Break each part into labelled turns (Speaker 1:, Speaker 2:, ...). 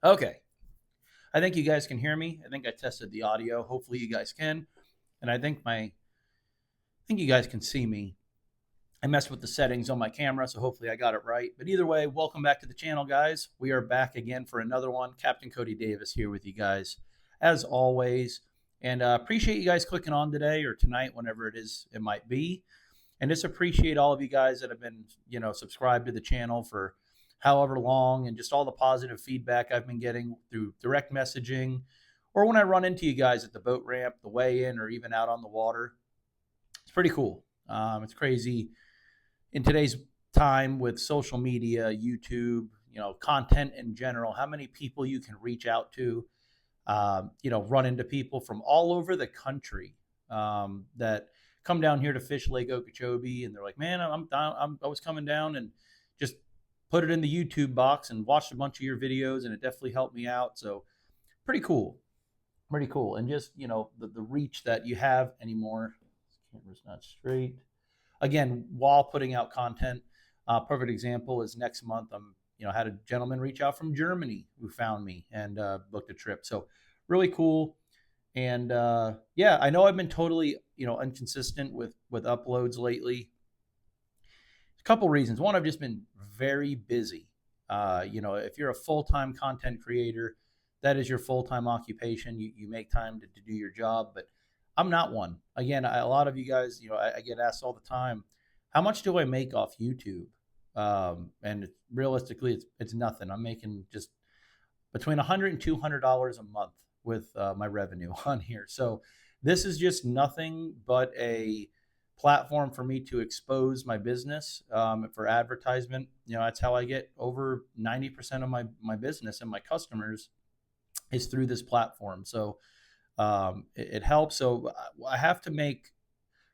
Speaker 1: Okay. I think you guys can hear me. I think I tested the audio. Hopefully you guys can. And I think you guys can see me. I messed with the settings on my camera, so hopefully I got it right. But either way, welcome back to the channel, guys. We are back again for another one. Captain Cody Davis here with you guys, as always. And appreciate you guys clicking on today or tonight, whenever it is it might be. And just appreciate all of you guys that have been, subscribed to the channel for however long, and just all the positive feedback I've been getting through direct messaging or when I run into you guys at the boat ramp, the weigh in, or even out on the water. It's pretty cool. It's crazy in today's time with social media, YouTube, content in general, how many people you can reach out to, run into people from all over the country that come down here to fish Lake Okeechobee, and they're like, "Man, I was coming down and just put it in the YouTube box and watched a bunch of your videos, and it definitely helped me out." So pretty cool, pretty cool, and just the reach that you have anymore. This camera's not straight. Again, while putting out content, perfect example is next month. Had a gentleman reach out from Germany who found me and booked a trip. So really cool. And yeah, I know I've been totally inconsistent with uploads lately. A couple reasons. One, I've just been very busy. If you're a full-time content creator, that is your full-time occupation. You make time to do your job, but I'm not one. Again, a lot of you guys, I get asked all the time, how much do I make off YouTube? And realistically, it's nothing. I'm making just between $100 and $200 a month with my revenue on here. So this is just nothing but a platform for me to expose my business for advertisement. That's how I get over 90% of my business and my customers is through this platform. So it helps. So I have to make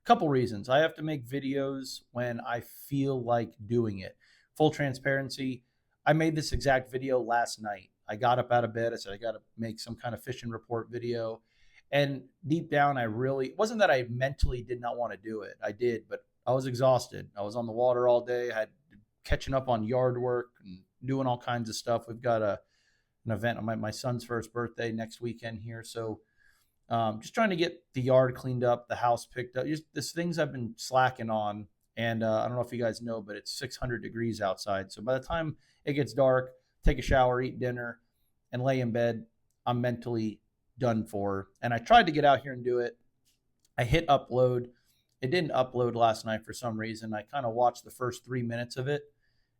Speaker 1: a couple reasons. I have to make videos when I feel like doing it. Full transparency, I made this exact video last night. I got up out of bed. I said, I got to make some kind of fishing report video. And deep down, it wasn't that I mentally did not want to do it. I did, but I was exhausted. I was on the water all day. I had catching up on yard work and doing all kinds of stuff. We've got an event on my son's first birthday next weekend here. So just trying to get the yard cleaned up, the house picked up. Just these things I've been slacking on. And I don't know if you guys know, but it's 600 degrees outside. So by the time it gets dark, take a shower, eat dinner, and lay in bed, I'm mentally done for. And I tried to get out here and do it. I hit upload. It didn't upload last night for some reason. I kind of watched the first 3 minutes of it.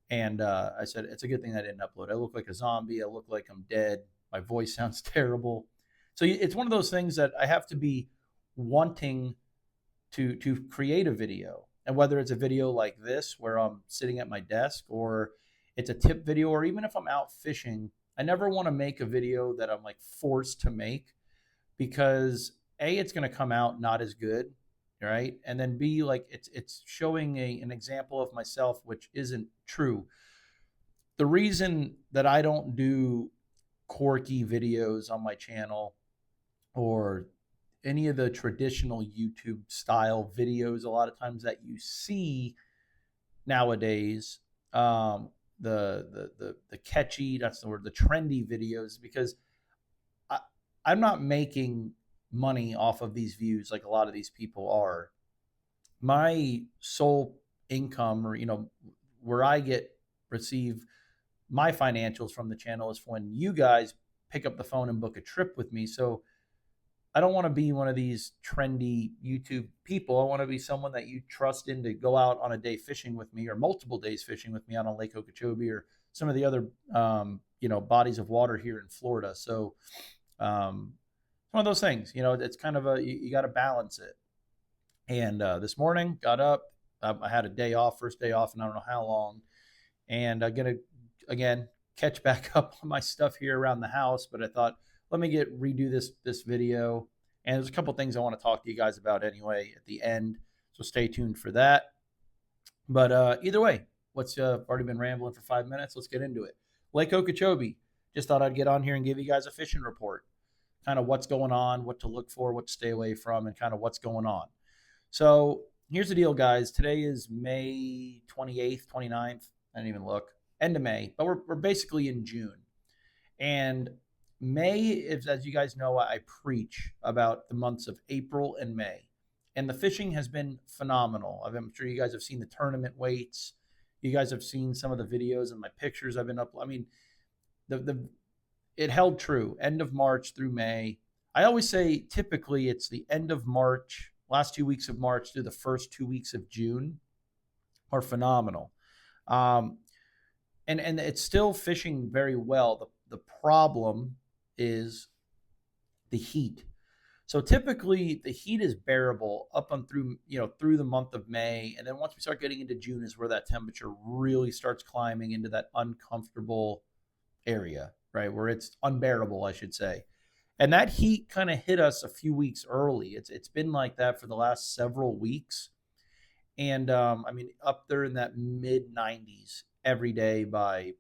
Speaker 1: And I said, it's a good thing I didn't upload. I look like a zombie. I look like I'm dead. My voice sounds terrible. So it's one of those things that I have to be wanting to create a video. And whether it's a video like this, where I'm sitting at my desk, or it's a tip video, or even if I'm out fishing, I never want to make a video that I'm like forced to make, because A, it's going to come out not as good, right? And then B, like it's showing an example of myself, which isn't true. The reason that I don't do quirky videos on my channel, or any of the traditional YouTube style videos, a lot of times that you see nowadays, the catchy, that's the word, the trendy videos, because I'm not making money off of these views like a lot of these people are. My sole income, or where I receive my financials from the channel, is when you guys pick up the phone and book a trip with me. So I don't want to be one of these trendy YouTube people. I want to be someone that you trust in to go out on a day fishing with me, or multiple days fishing with me out on Lake Okeechobee, or some of the other, bodies of water here in Florida. So it's one of those things, it's kind of you got to balance it. And this morning, got up. I had a day off, first day off, and I don't know how long. And I'm going to, again, catch back up on my stuff here around the house. But I thought, let me redo this video. And there's a couple things I want to talk to you guys about anyway at the end. So stay tuned for that. But either way, let's already been rambling for 5 minutes. Let's get into it. Lake Okeechobee. Just thought I'd get on here and give you guys a fishing report. Kind of what's going on, what to look for, what to stay away from, and kind of what's going on. So here's the deal, guys. Today is May 28th, 29th. I didn't even look. End of May. But we're basically in June. And May is, as you guys know, I preach about the months of April and May. And the fishing has been phenomenal. I'm sure you guys have seen the tournament weights. You guys have seen some of the videos and my pictures I've been up. I mean, the it held true. End of March through May. I always say typically it's the end of March, last 2 weeks of March through the first 2 weeks of June are phenomenal. Um, and it's still fishing very well. The problem is the heat. So typically the heat is bearable up and through, through the month of May, and then once we start getting into June is where that temperature really starts climbing into that uncomfortable area, right? Where it's unbearable, I should say. And that heat kind of hit us a few weeks early. It's been like that for the last several weeks. And I mean, up there in that mid 90s every day by,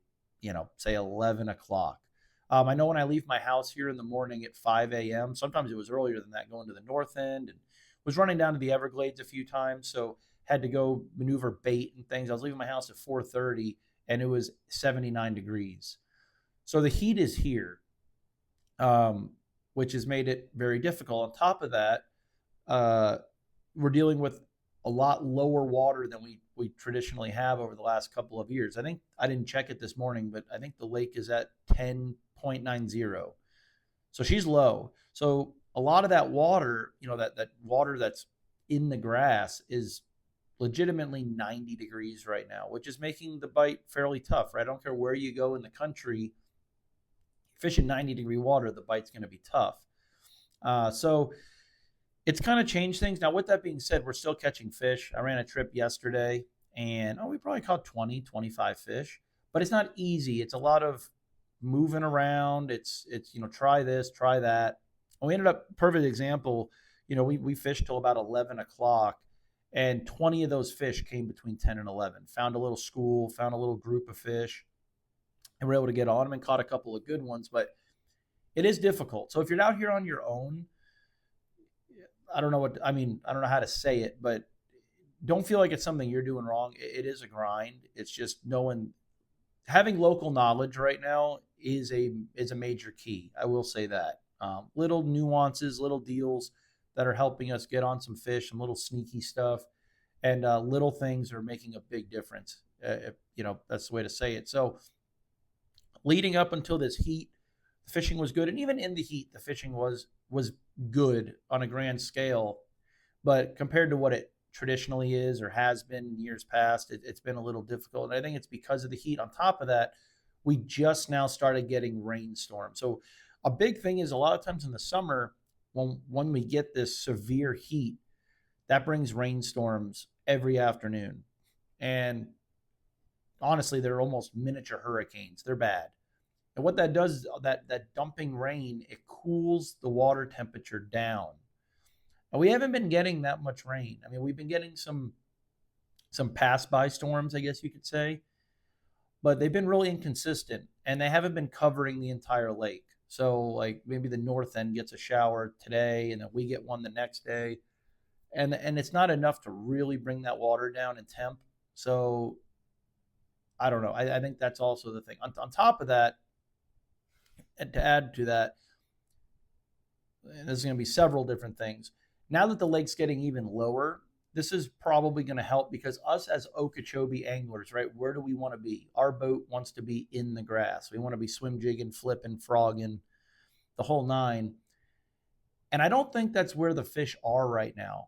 Speaker 1: say 11 o'clock. I know when I leave my house here in the morning at 5 a.m., sometimes it was earlier than that, going to the north end, and was running down to the Everglades a few times. So had to go maneuver bait and things. I was leaving my house at 4:30 and it was 79 degrees. So the heat is here, which has made it very difficult. On top of that, uh, we're dealing with a lot lower water than we traditionally have over the last couple of years. I think I didn't check it this morning, but I think the lake is at 10.90. So she's low. So a lot of that water, that water that's in the grass is legitimately 90 degrees right now, which is making the bite fairly tough, right? I don't care where you go in the country, fishing 90-degree water, the bite's going to be tough. So it's kind of changed things. Now, with that being said, we're still catching fish. I ran a trip yesterday and we probably caught 20, 25 fish, but it's not easy. It's a lot of moving around. It's, try this, try that. And we ended up, perfect example, we fished till about 11 o'clock and 20 of those fish came between 10 and 11. Found a little school, found a little group of fish, and we're able to get on them and caught a couple of good ones, but it is difficult. So if you're out here on your own, I don't know what I mean. I don't know how to say it, but don't feel like it's something you're doing wrong. It is a grind. It's just knowing, having local knowledge right now is a major key. I will say that. Little nuances, little deals that are helping us get on some fish, some little sneaky stuff, and little things are making a big difference. If, that's the way to say it. So leading up until this heat, the fishing was good, and even in the heat, the fishing was good on a grand scale. But compared to what it traditionally is or has been in years past, it's been a little difficult. And I think it's because of the heat. On top of that, we just now started getting rainstorms. So a big thing is a lot of times in the summer, when we get this severe heat, that brings rainstorms every afternoon. And honestly, they're almost miniature hurricanes. They're bad. And what that does is that dumping rain, it cools the water temperature down. And we haven't been getting that much rain. I mean, we've been getting some pass by storms, I guess you could say, but they've been really inconsistent and they haven't been covering the entire lake. So like maybe the north end gets a shower today and then we get one the next day. And it's not enough to really bring that water down in temp. So I don't know. I think that's also the thing. On top of that, and to add to that, and there's going to be several different things. Now that the lake's getting even lower, this is probably going to help because us as Okeechobee anglers, right? Where do we want to be? Our boat wants to be in the grass. We want to be swim jigging, flipping, frogging, the whole nine. And I don't think that's where the fish are right now.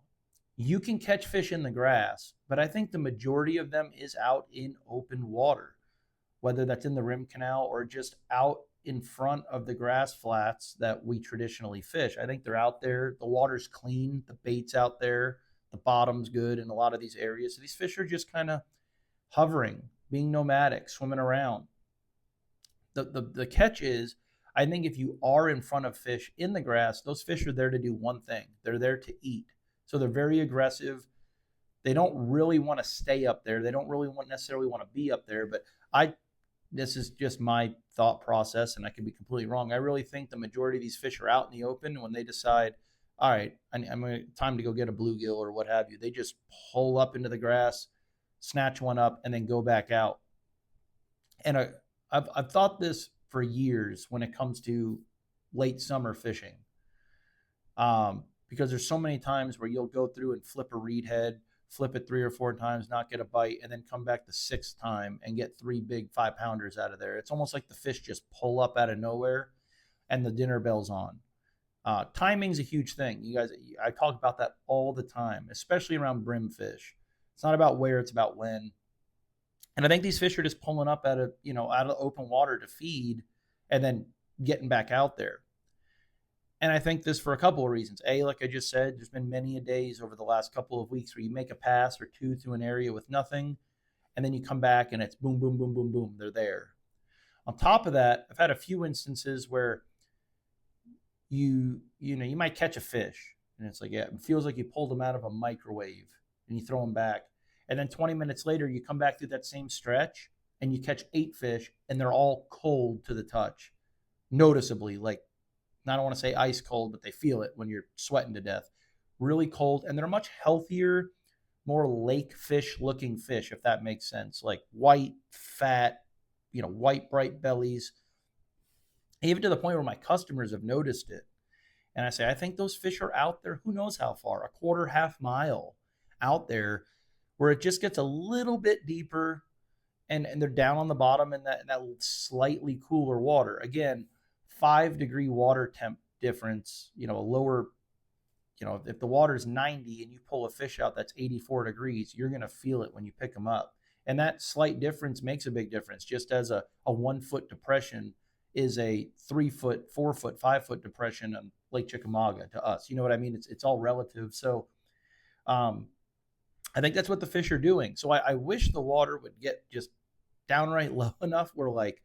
Speaker 1: You can catch fish in the grass, but I think the majority of them is out in open water, whether that's in the rim canal or just out in front of the grass flats that we traditionally fish. I think they're out there. The water's clean. The bait's out there. The bottom's good in a lot of these areas. So these fish are just kind of hovering, being nomadic, swimming around. The catch is, I think if you are in front of fish in the grass, those fish are there to do one thing. They're there to eat. So they're very aggressive. They don't really want to stay up there. They don't really necessarily want to be up there. But this is just my thought process, and I could be completely wrong. I really think the majority of these fish are out in the open when they decide, all right, time to go get a bluegill or what have you. They just pull up into the grass, snatch one up, and then go back out. And I've thought this for years when it comes to late summer fishing. Because there's so many times where you'll go through and flip a reed head, flip it 3 or 4 times, not get a bite, and then come back the sixth time and get 3 big 5 pounders out of there. It's almost like the fish just pull up out of nowhere and the dinner bell's on. Timing's a huge thing. You guys, I talk about that all the time, especially around brimfish. It's not about where, it's about when. And I think these fish are just pulling up out of open water to feed and then getting back out there. And I think this for a couple of reasons. A, like I just said, there's been many a days over the last couple of weeks where you make a pass or two through an area with nothing, and then you come back and it's boom, boom, boom, boom, boom. They're there. On top of that, I've had a few instances where you might catch a fish and it's like, yeah, it feels like you pulled them out of a microwave and you throw them back. And then 20 minutes later, you come back through that same stretch and you catch 8 fish and they're all cold to the touch, noticeably. Like, I don't want to say ice cold, but they feel it when you're sweating to death. Really cold. And they're much healthier, more lake fish looking fish, if that makes sense. Like white, fat, white, bright bellies. Even to the point where my customers have noticed it. And I say, I think those fish are out there, who knows how far, a quarter, half mile out there, where it just gets a little bit deeper and they're down on the bottom in that slightly cooler water. Again, 5-degree water temp difference, a lower, if the water's 90 and you pull a fish out that's 84 degrees, you're going to feel it when you pick them up. And that slight difference makes a big difference. Just as a 1 foot depression is a 3 foot, 4 foot, 5 foot depression on Lake Chickamauga to us. You know what I mean? It's all relative. So I think that's what the fish are doing. So I wish the water would get just downright low enough where like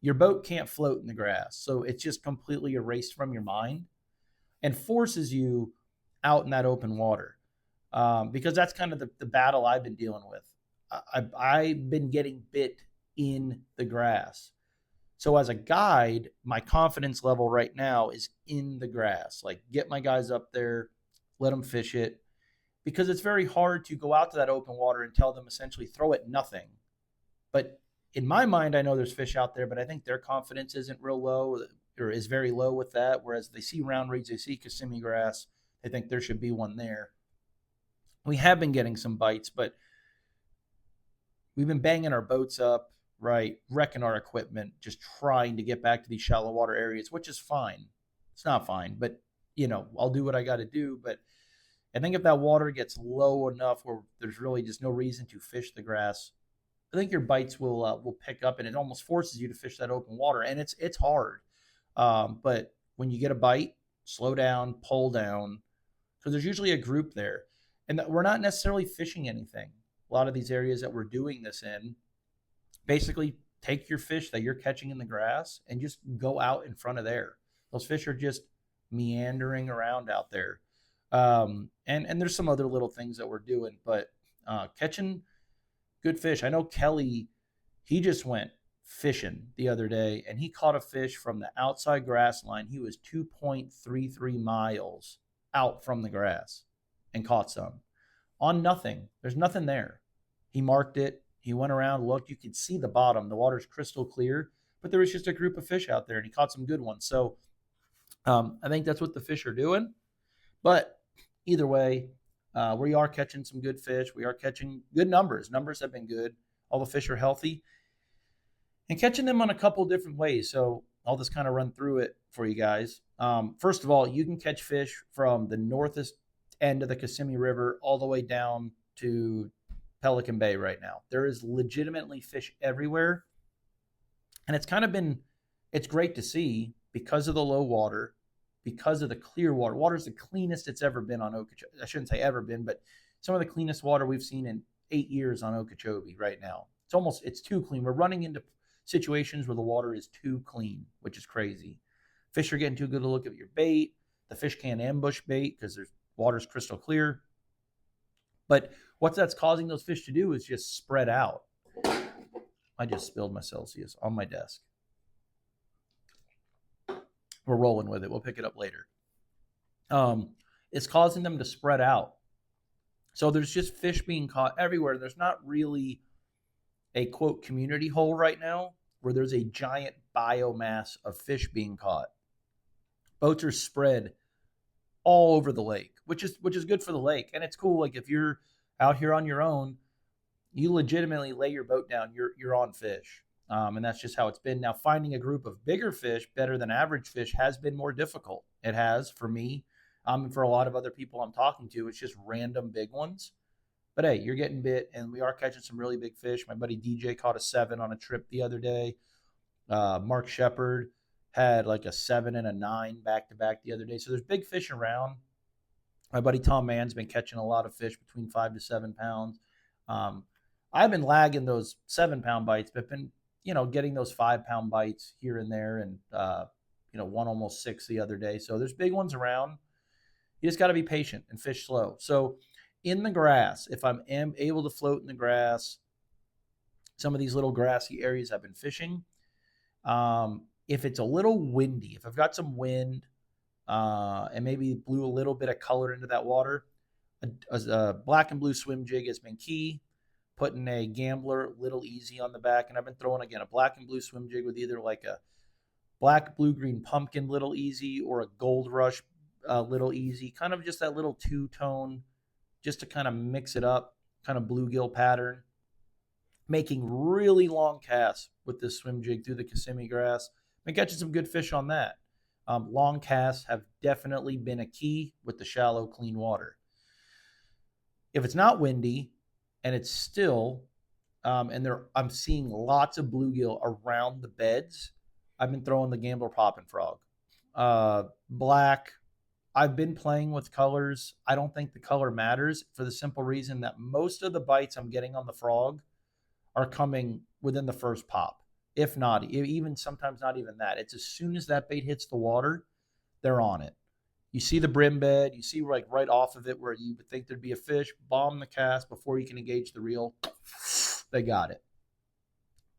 Speaker 1: your boat can't float in the grass. So it's just completely erased from your mind and forces you out in that open water. Because that's kind of the battle I've been dealing with. I've been getting bit in the grass. So as a guide, my confidence level right now is in the grass. Like, get my guys up there, let them fish it, because it's very hard to go out to that open water and tell them essentially throw it nothing. But in my mind, I know there's fish out there, but I think their confidence isn't real low or is very low with that. Whereas they see round reeds, they see Kissimmee grass, they think there should be one there. We have been getting some bites, but we've been banging our boats up, right? Wrecking our equipment, just trying to get back to these shallow water areas, which is fine. It's not fine, but I'll do what I got to do. But I think if that water gets low enough where there's really just no reason to fish the grass, I think your bites will pick up, and it almost forces you to fish that open water, and it's hard. But when you get a bite, slow down, pull down, because there's usually a group there, and we're not necessarily fishing anything. A lot of these areas that we're doing this in, basically take your fish that you're catching in the grass and just go out in front of there. Those fish are just meandering around out there. And there's some other little things that we're doing, but catching good fish. I know Kelly, he just went fishing the other day and he caught a fish from the outside grass line. He was 2.33 miles out from the grass and caught some on nothing. There's nothing there. He marked it. He went around, looked. You could see the bottom. The water's crystal clear, but there was just a group of fish out there and he caught some good ones. So I think that's what the fish are doing. But either way, we are catching some good fish. We are catching good numbers. Numbers have been good. All the fish are healthy. And catching them on a couple different ways. So I'll just kind of run through it for you guys. First of all, you can catch fish from the northest end of the Kissimmee River all the way down to Pelican Bay right now. There is legitimately fish everywhere. And it's great to see because of the low water, because of the clear water. Water's the cleanest it's ever been on Okeechobee. I shouldn't say ever been, but some of the cleanest water we've seen in 8 years on Okeechobee right now. It's too clean. We're running into situations where the water is too clean, which is crazy. Fish are getting too good to look at your bait. The fish can't ambush bait because water's crystal clear. But what that's causing those fish to do is just spread out. I just spilled my Celsius on my desk. We're rolling with it. We'll pick it up later. It's causing them to spread out. So there's just fish being caught everywhere. There's not really a, quote, community hole right now. where there's a giant biomass of fish being caught. Boats are spread all over the lake, which is good for the lake. And it's cool. Like if you're out here on your own, you legitimately lay your boat down, you're on fish. And that's just how it's been. Now, finding a group of bigger fish, better than average fish, has been more difficult. It has for me, and for a lot of other people I'm talking to. It's just random big ones. But hey, you're getting bit, and we are catching some really big fish. My buddy DJ caught a 7 on a trip the other day. Mark Shepard had like a 7 and a 9 back to back the other day. So there's big fish around. My buddy Tom Mann's been catching a lot of fish between 5 to 7 pounds. Um, I've been lagging those 7 pound bites, but been getting those 5 pound bites here and there, and one almost 6 the other day. So there's big ones around. You just got to be patient and fish slow. So in the grass, if I'm able to float in the grass, some of these little grassy areas I've been fishing. If it's a little windy, if I've got some wind, and maybe blew a little bit of color into that water, a black and blue swim jig has been key. Putting a Gambler Little Easy on the back, and I've been throwing again a black and blue swim jig with either like a black, blue, green pumpkin Little Easy or a Gold Rush Little Easy, kind of just that little two-tone, just to kind of mix it up, kind of bluegill pattern. Making really long casts with this swim jig through the Kissimmee grass. Been catching some good fish on that. Long casts have definitely been a key with the shallow, clean water. If it's not windy and it's still, I'm seeing lots of bluegill around the beds, I've been throwing the Gambler Poppin' Frog. Black, I've been playing with colors. I don't think the color matters for the simple reason that most of the bites I'm getting on the frog are coming within the first pop. If not, even sometimes not even that. It's as soon as that bait hits the water, they're on it. You see the brim bed, you see like right off of it where you would think there'd be a fish, bomb the cast before you can engage the reel. They got it.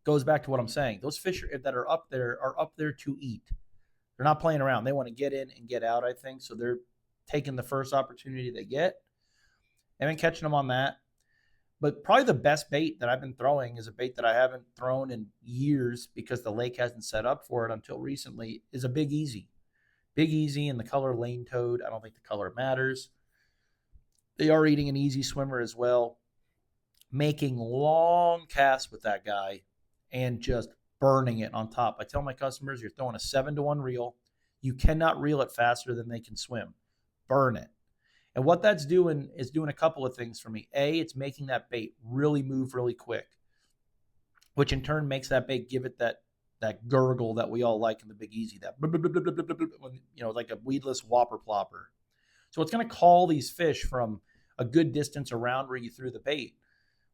Speaker 1: Goes back to what I'm saying. Those fish that are up there to eat. They're not playing around. They want to get in and get out, I think. So they're taking the first opportunity they get. I've been catching them on that. But probably the best bait that I've been throwing is a bait that I haven't thrown in years because the lake hasn't set up for it until recently, is a Big Easy. Big Easy in the color Lane Toad. I don't think the color matters. They are eating an easy swimmer as well. Making long casts with that guy and just burning it on top. I tell my customers, you're throwing a 7-to-1 reel. You cannot reel it faster than they can swim. Burn it. And what that's doing is doing a couple of things for me. A, it's making that bait really move really quick, which in turn makes that bait give it that gurgle that we all like in the Big Easy, that like a weedless whopper plopper. So it's going to call these fish from a good distance around where you threw the bait.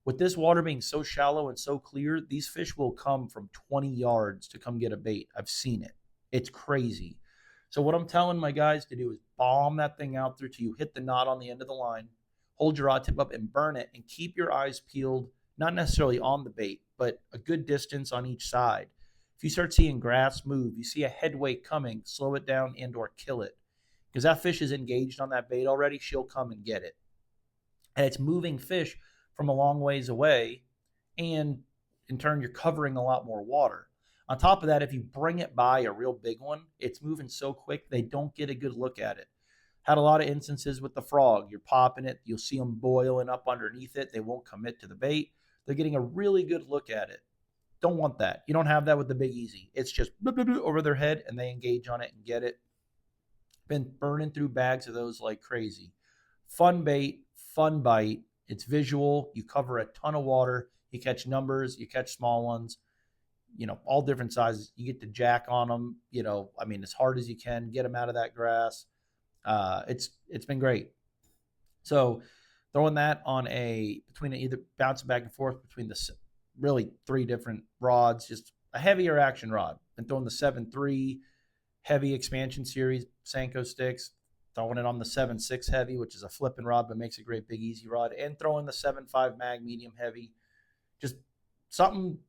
Speaker 1: With this water being so shallow and so clear, these fish will come from 20 yards to come get a bait. I've seen it. It's crazy. So what I'm telling my guys to do is bomb that thing out there till you hit the knot on the end of the line, hold your rod tip up and burn it, and keep your eyes peeled, not necessarily on the bait, but a good distance on each side. If you start seeing grass move, you see a headway coming, slow it down and or kill it. Because that fish is engaged on that bait already, she'll come and get it. And it's moving fish from a long ways away, and in turn, you're covering a lot more water. On top of that, if you bring it by a real big one, it's moving so quick, they don't get a good look at it. Had a lot of instances with the frog. You're popping it, you'll see them boiling up underneath it. They won't commit to the bait. They're getting a really good look at it. Don't want that. You don't have that with the Big Easy. It's just over their head, and they engage on it and get it. Been burning through bags of those like crazy. Fun bait, fun bite. It's visual. You cover a ton of water. You catch numbers. You catch small ones. All different sizes. You get to jack on them. As hard as you can. Get them out of that grass. It's been great. So throwing that on between either bouncing back and forth between the really 3 different rods, just a heavier action rod. Been throwing the 7.3 heavy expansion series Senko sticks. Throwing it on the 7.6 heavy, which is a flipping rod, but makes a great Big Easy rod, and throwing the 7.5 mag medium heavy. Just something,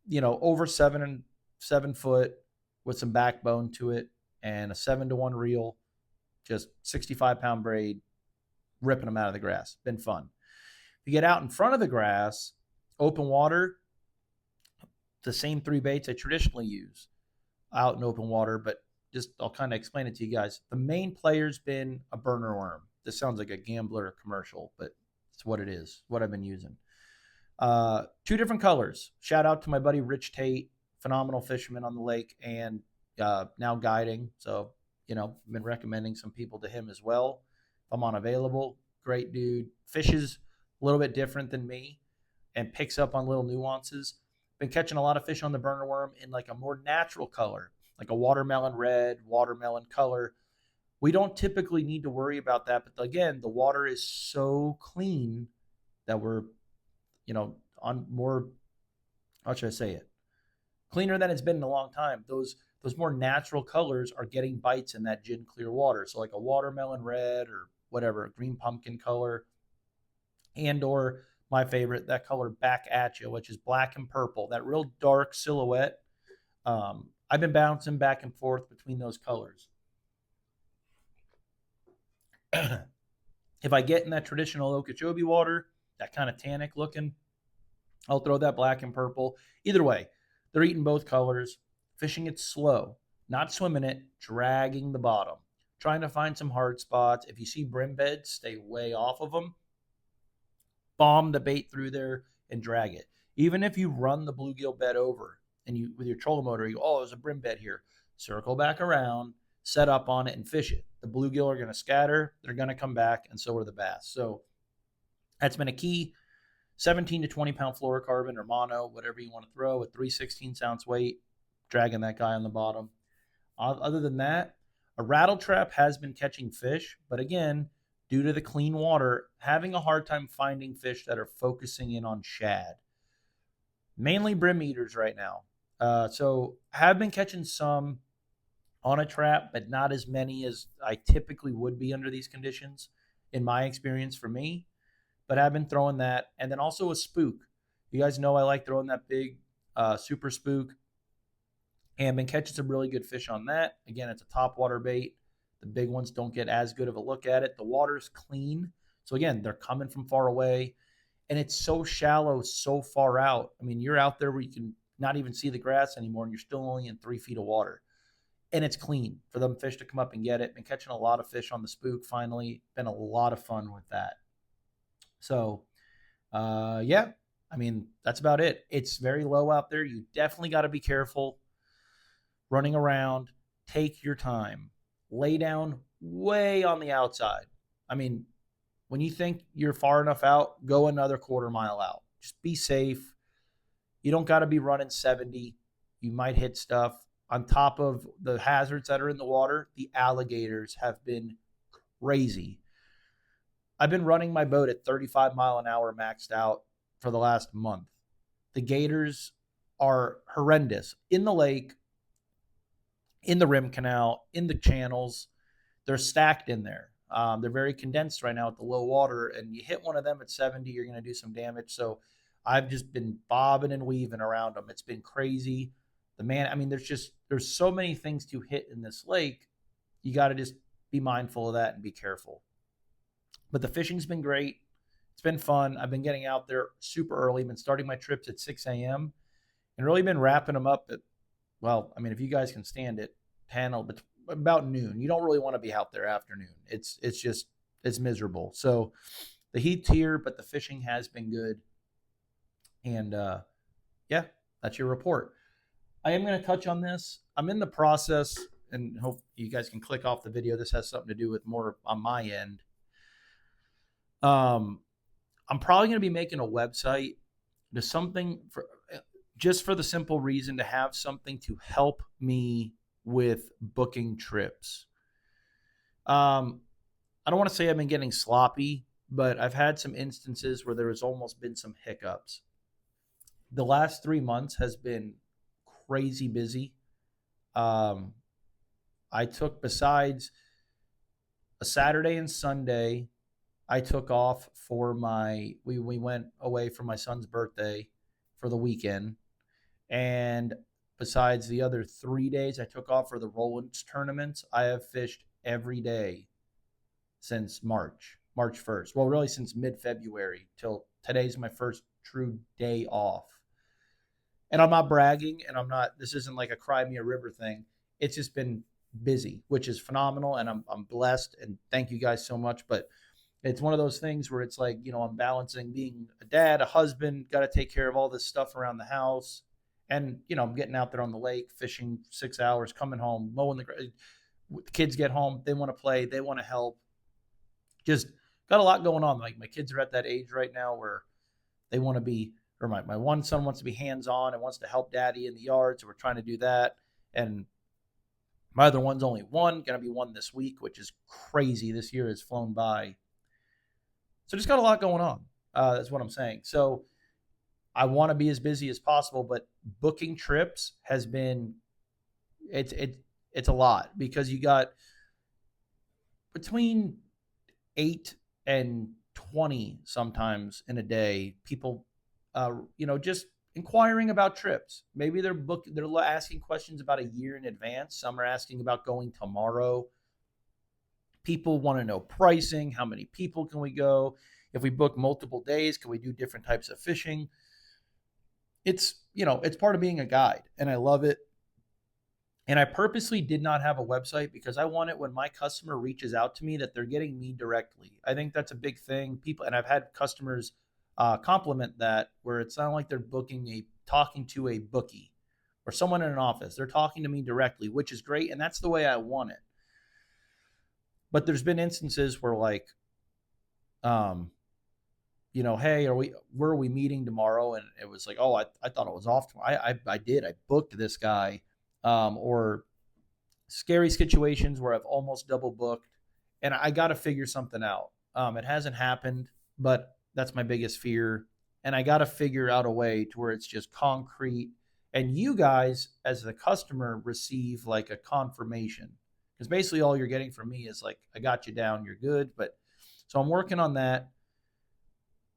Speaker 1: over 7 foot with some backbone to it, and a 7-to-1 reel, just 65-pound braid, ripping them out of the grass. Been fun. If you get out in front of the grass, open water, the same three baits I traditionally use out in open water, but just I'll kind of explain it to you guys. The main player's been a burner worm. This sounds like a gambler commercial, but it's what it is, what I've been using. Two different colors. Shout out to my buddy Rich Tate, phenomenal fisherman on the lake and now guiding. So, I've been recommending some people to him as well. If I'm unavailable, great dude. Fishes a little bit different than me and picks up on little nuances. Been catching a lot of fish on the burner worm in like a more natural color, like a watermelon red, watermelon color. We don't typically need to worry about that, but again, the water is so clean that we're, on more, how should I say it? Cleaner than it's been in a long time. Those more natural colors are getting bites in that gin clear water. So like a watermelon red or whatever, a green pumpkin color, and or my favorite, that color back at you, which is black and purple, that real dark silhouette. I've been bouncing back and forth between those colors. If I get in that traditional Okeechobee water, that kind of tannic looking, I'll throw that black and purple. Either way, they're eating both colors, fishing it slow, not swimming it, dragging the bottom, trying to find some hard spots. If you see brim beds, stay way off of them. Bomb the bait through there and drag it. Even if you run the bluegill bed over and you with your trolling motor, you go, oh, there's a brim bed here. Circle back around, set up on it, and fish it. The bluegill are going to scatter. They're going to come back, and so are the bass. So that's been a key. 17 to 20 pound fluorocarbon or mono, whatever you want to throw, with 3/16 ounce weight, dragging that guy on the bottom. Other than that, a rattle trap has been catching fish, but again, due to the clean water, having a hard time finding fish that are focusing in on shad. Mainly brim eaters right now. So have been catching some on a trap, but not as many as I typically would be under these conditions, in my experience for me. But I've been throwing that. And then also a spook. You guys know I like throwing that big super spook. And been catching some really good fish on that. Again, it's a top water bait. The big ones don't get as good of a look at it. The water's clean. So again, they're coming from far away. And it's so shallow, so far out. I mean, you're out there where you can not even see the grass anymore, and you're still only in 3 feet of water. And it's clean for them fish to come up and get it. Been catching a lot of fish on the spook finally. Been a lot of fun with that. So, yeah, I mean, that's about it. It's very low out there. You definitely got to be careful running around. Take your time. Lay down way on the outside. I mean, when you think you're far enough out, go another quarter mile out. Just be safe. You don't got to be running 70. You might hit stuff. On top of the hazards that are in the water, the alligators have been crazy. I've been running my boat at 35 mile an hour maxed out for the last month. The gators are horrendous in the lake, in the rim canal, in the channels. They're stacked in there. They're very condensed right now at the low water, and you hit one of them at 70, you're going to do some damage. So I've just been bobbing and weaving around them. It's been crazy. There's so many things to hit in this lake. You got to just be mindful of that and be careful. But the fishing's been great. It's been fun. I've been getting out there super early. Been starting my trips at 6 a.m. and really been wrapping them up at, if you guys can stand it, 10, about noon. You don't really want to be out there afternoon. It's miserable. So the heat's here, but the fishing has been good. And yeah, that's your report. I am going to touch on this. I'm in the process, and hope you guys can click off the video. This has something to do with more on my end. I'm probably going to be making a website to something just for the simple reason to have something to help me with booking trips. I don't want to say I've been getting sloppy, but I've had some instances where there has almost been some hiccups. The last 3 months has been crazy busy. I took, besides a Saturday and Sunday, I took off for we went away for my son's birthday for the weekend. And besides the other 3 days I took off for the Rollins tournaments, I have fished every day since March 1st. Well, really since mid-February till today's my first true day off. And I'm not bragging, and this isn't like a cry me a river thing. It's just been busy, which is phenomenal. And I'm blessed. And thank you guys so much. But it's one of those things where it's like, I'm balancing being a dad, a husband, got to take care of all this stuff around the house. And, I'm getting out there on the lake, fishing 6 hours, coming home, mowing the kids get home. They want to play. They want to help. Just got a lot going on. Like my kids are at that age right now where they want to be, or my one son wants to be hands on and wants to help daddy in the yard. So we're trying to do that. And my other one's only one, going to be one this week, which is crazy. This year has flown by. So just got a lot going on. That's what I'm saying. So I want to be as busy as possible, but booking trips has been it's a lot because you got between 8 and 20 sometimes in a day people just inquiring about trips. Maybe they're asking questions about a year in advance. Some are asking about going tomorrow. People want to know pricing. How many people can we go? If we book multiple days, can we do different types of fishing? It's part of being a guide, and I love it. And I purposely did not have a website because I want it when my customer reaches out to me that they're getting me directly. I think that's a big thing. And I've had customers compliment that, where it's not like they're talking to a bookie or someone in an office. They're talking to me directly, which is great, and that's the way I want it. But there's been instances where like, hey, where are we meeting tomorrow? And it was like, oh, I thought it was off tomorrow. I did. I booked this guy. Or scary situations where I've almost double booked and I got to figure something out. It hasn't happened, but that's my biggest fear. And I got to figure out a way to where it's just concrete. And you guys, as the customer, receive like a confirmation. Because basically all you're getting from me is like, I got you down, you're good. But so I'm working on that,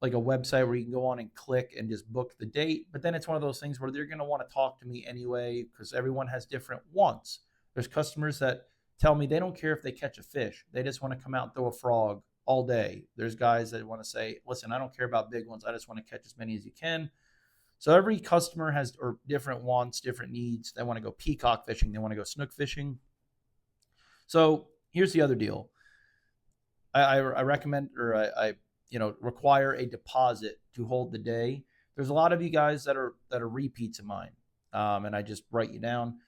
Speaker 1: like a website where you can go on and click and just book the date. But then it's one of those things where they're going to want to talk to me anyway, because everyone has different wants. There's customers that tell me they don't care if they catch a fish. They just want to come out and throw a frog all day. There's guys that want to say, listen, I don't care about big ones. I just want to catch as many as you can. So every customer has different wants, different needs. They want to go peacock fishing. They want to go snook fishing. So here's the other deal. I recommend, or I require a deposit to hold the day. There's a lot of you guys that are repeats of mine, and I just write you down.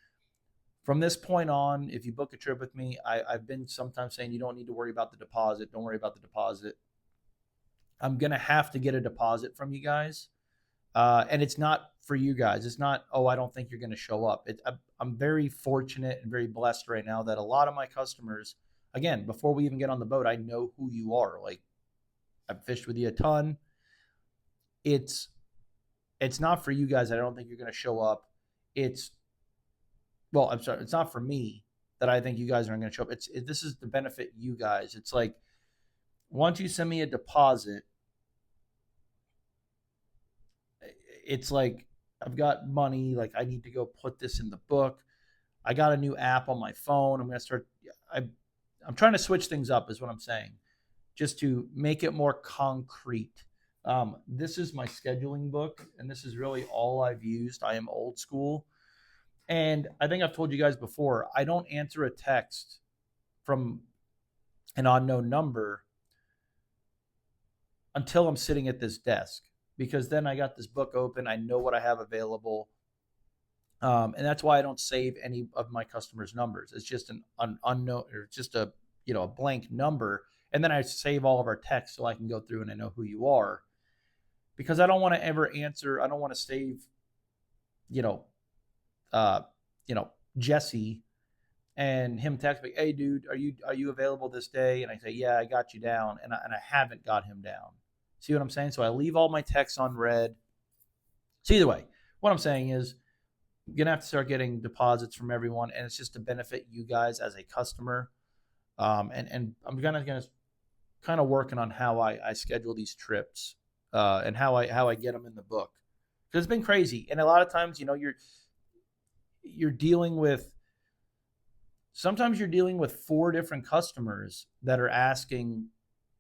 Speaker 1: From this point on, if you book a trip with me, I've been sometimes saying you don't need to worry about the deposit. Don't worry about the deposit. I'm gonna have to get a deposit from you guys, and it's not for you guys. It's not, oh, I don't think you're gonna show up. I'm very fortunate and very blessed right now that a lot of my customers, again, before we even get on the boat, I know who you are. Like, I've fished with you a ton. It's not for you guys. I don't think you're going to show up. I'm sorry. It's not for me that I think you guys aren't going to show up. This is to benefit you guys. It's like, once you send me a deposit, it's like, I've got money. Like, I need to go put this in the book. I got a new app on my phone. I'm going to start. I'm trying to switch things up is what I'm saying, just to make it more concrete. This is my scheduling book, and this is really all I've used. I am old school. And I think I've told you guys before, I don't answer a text from an unknown number until I'm sitting at this desk, because then I got this book open. I know what I have available. And that's why I don't save any of my customers' numbers. It's just an unknown, or just a blank number. And then I save all of our text so I can go through and I know who you are, because I don't want to ever answer. I don't want to save, Jesse and him text me, hey dude, are you available this day? And I say, yeah, I got you down. And I haven't got him down. See what I'm saying? So I leave all my texts on red. So either way, what I'm saying is, I'm going to have to start getting deposits from everyone. And it's just to benefit you guys as a customer. And I'm going to kind of working on how I schedule these trips, and how I get them in the book, because it's been crazy. And a lot of times, you're dealing with, sometimes you're dealing with 4 different customers that are asking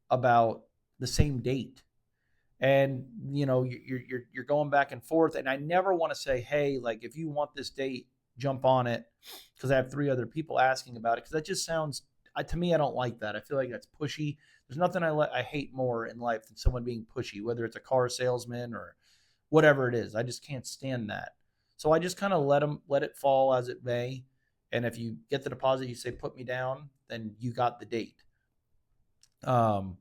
Speaker 1: about the same date. And you're going back and forth, and I never want to say, hey, like, if you want this date, jump on it, because I have 3 other people asking about it, because that just sounds, to me, I don't like that. I feel like that's pushy. There's nothing I hate more in life than someone being pushy, whether it's a car salesman or whatever it is. I just can't stand that. So I just kind of let it fall as it may. And if you get the deposit, you say put me down, then you got the date. um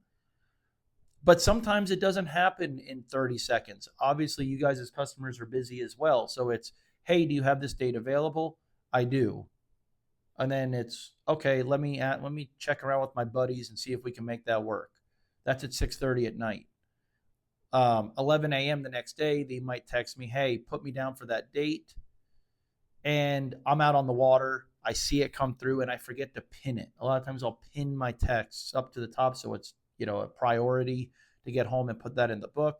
Speaker 1: but sometimes it doesn't happen in 30 seconds. Obviously, you guys as customers are busy as well. So it's, hey, do you have this date available? I do. And then it's, okay, let me check around with my buddies and see if we can make that work. That's at 6:30 at night. 11 a.m. the next day, they might text me, hey, put me down for that date. And I'm out on the water. I see it come through and I forget to pin it. A lot of times I'll pin my texts up to the top so it's, a priority to get home and put that in the book.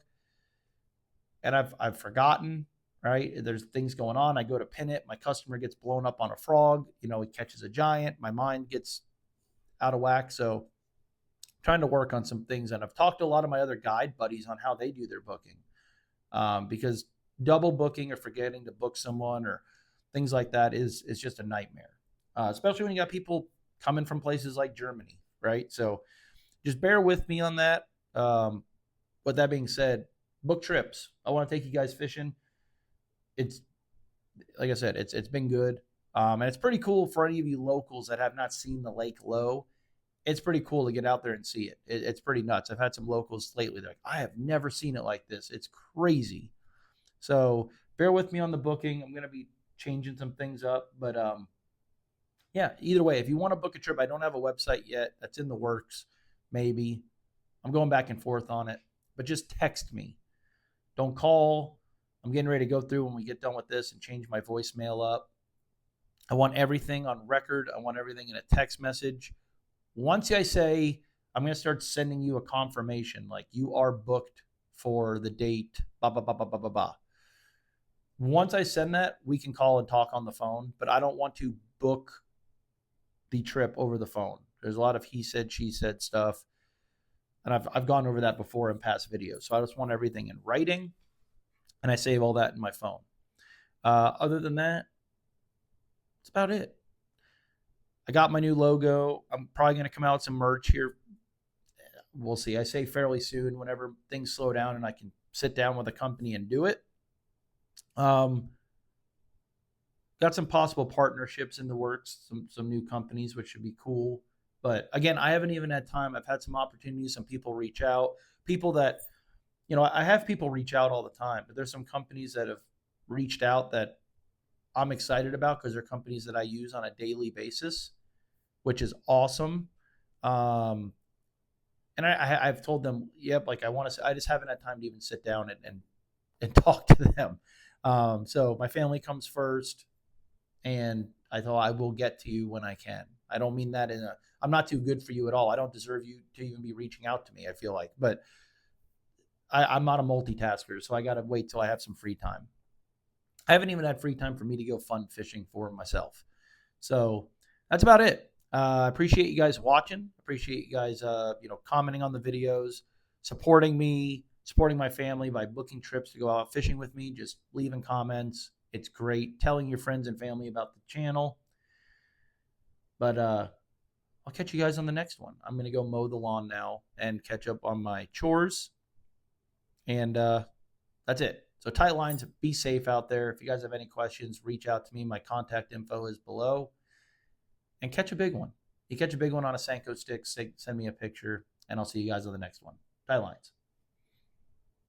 Speaker 1: And I've forgotten, right? There's things going on. I go to pin it. My customer gets blown up on a frog. He catches a giant. My mind gets out of whack. So I'm trying to work on some things. And I've talked to a lot of my other guide buddies on how they do their booking, because double booking or forgetting to book someone or things like that is just a nightmare, especially when you got people coming from places like Germany, right? So just bear with me on that. With that being said, book trips. I want to take you guys fishing. It's, like I said, it's been good, and it's pretty cool for any of you locals that have not seen the lake low. It's pretty cool to get out there and see it. It's pretty nuts. I've had some locals lately. They're like, I have never seen it like this. It's crazy. So bear with me on the booking. I'm going to be changing some things up, but yeah, either way, if you want to book a trip, I don't have a website yet. That's in the works. Maybe I'm going back and forth on it, but just text me. Don't call. I'm getting ready to go through when we get done with this and change my voicemail up. I want everything on record. I want everything in a text message. Once I say, I'm going to start sending you a confirmation, like you are booked for the date, blah, blah, blah, blah, blah, blah, blah. Once I send that, we can call and talk on the phone, but I don't want to book the trip over the phone. There's a lot of he said, she said stuff. And I've gone over that before in past videos. So I just want everything in writing, and I save all that in my phone. Other than that, that's about it. I got my new logo. I'm probably going to come out with some merch here. We'll see. I say fairly soon, whenever things slow down and I can sit down with a company and do it. Got some possible partnerships in the works, some new companies, which should be cool. But again, I haven't even had time. I've had some opportunities. Some people reach out. People that, I have people reach out all the time, but there's some companies that have reached out that I'm excited about because they're companies that I use on a daily basis, which is awesome. And I've told them, yep, like I just haven't had time to even sit down and talk to them. So my family comes first, and I thought I will get to you when I can. I don't mean that I'm not too good for you at all. I don't deserve you to even be reaching out to me, I feel like. But I'm not a multitasker, so I got to wait till I have some free time. I haven't even had free time for me to go fun fishing for myself. So that's about it. I appreciate you guys watching. Appreciate you guys, commenting on the videos, supporting me, supporting my family by booking trips to go out fishing with me. Just leaving comments. It's great. Telling your friends and family about the channel. But I'll catch you guys on the next one. I'm going to go mow the lawn now and catch up on my chores. And that's it. So tight lines, be safe out there. If you guys have any questions, reach out to me. My contact info is below. And catch a big one. You catch a big one on a Senko stick, send me a picture, and I'll see you guys on the next one. Tight lines.